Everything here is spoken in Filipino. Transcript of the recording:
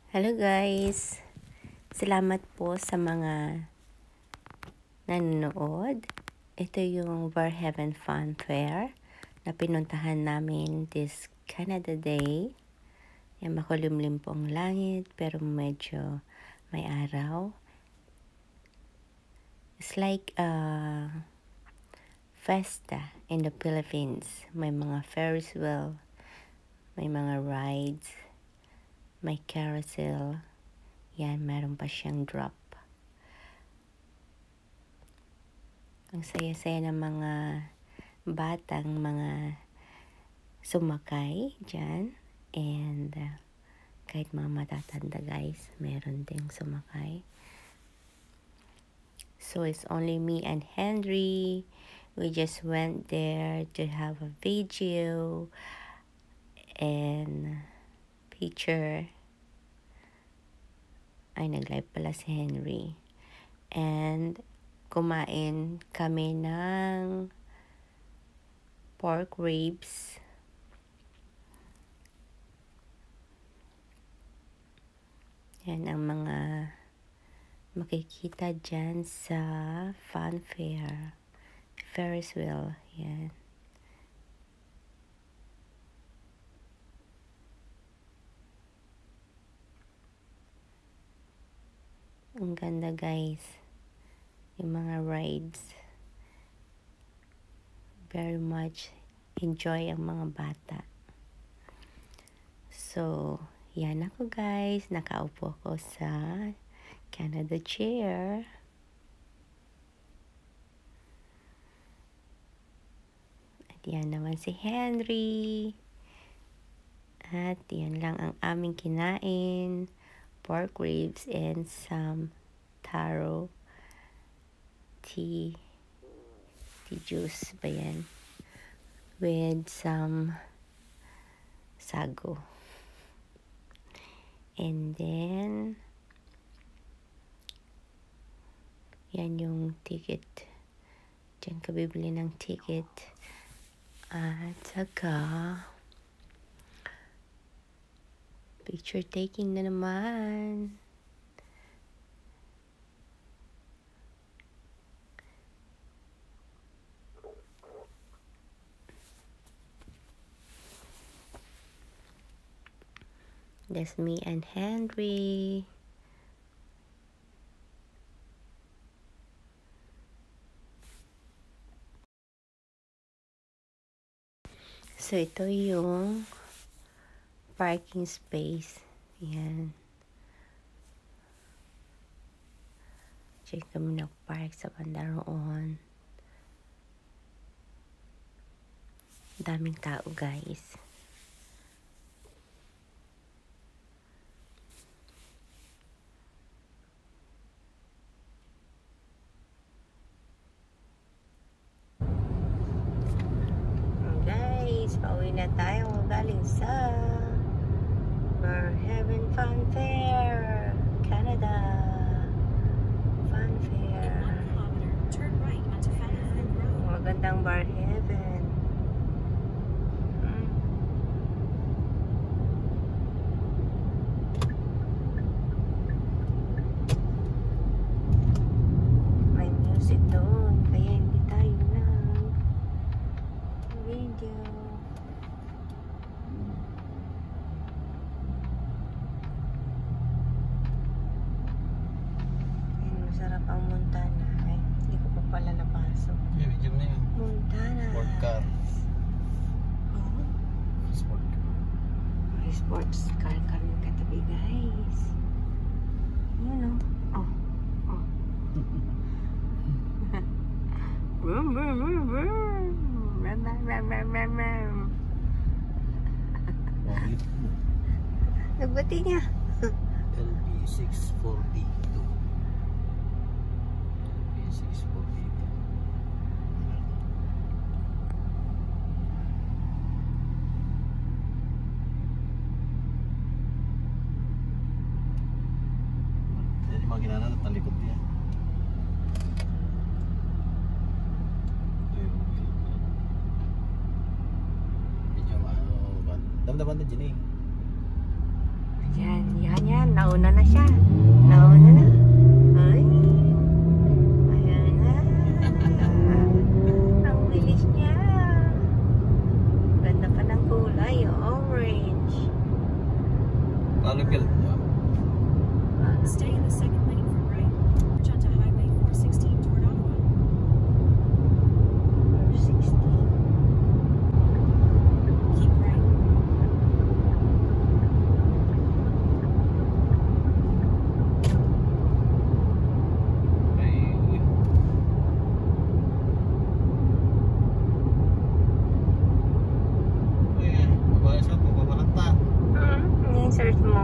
Hello guys! Salamat po sa mga nanonood. Ito yung Barrhaven Fun Fair na pinuntahan namin this Canada Day. Yan, makulimlim po ang langit pero medyo may araw. It's like a festa in the Philippines. May mga Ferris wheel, may mga rides, may carousel. Yan, meron pa siyang drop. Ang saya-saya ng mga batang mga sumakay dyan. And kahit mga matatanda guys, meron ding sumakay. So it's only me and Henry. We just went there to have a video and picture. Ay, nag-live pala si Henry. And kumain kami ng pork ribs. Yan ang mga makikita dyan sa fun fair. Ferris wheel. Yan. Ang ganda guys. Yung mga rides. Very much enjoy ang mga bata. So, yan ako guys. Nakaupo ako sa Canada chair. At yan naman si Henry. At yan lang ang aming kinain. Pork ribs and some taro tea juice ba yan? With some sago. And then yan yung ticket. Diyan ka bibili ng ticket. At saka picture taking na naman. That's me and Henry. So ito yung parking space. Yan. Diyan kami nag-park sa banda roon. Daming tao guys. Guys, pauwi na tayo galing sa Barrhaven Fun Fair, Canada. Fun Fair. Turn right onto Fanhaven Road. Magandang Barrhaven. May music doon, kaya hindi tayo video. Masarap ang Montana. Ay, hindi ko pa pala napasok. Video na yun. Montana. Sport car. Oh, Sport car. may sports car kami katabi guys. Yun o. Oh. Vroom, vroom, vroom, vroom. Ram, ram, ram, ram, ram, ram. Nagbati niya. LB 642. LB 642. Jadi mga ginana at talikod niya. Medyo ano ba? Damdaman na dyan eh. Yan. Nauna na siya. Nauna na. Ay. Ayan na. Ang bilis niya. Ganda pa ng kulay. Orange. Paano belt niya? Stay in the second lane for right. Merge onto Highway 416 toward Ottawa. 16. Keep right. Ay, uy. Uy, babae siya, papabalanta. Ano yung search mo?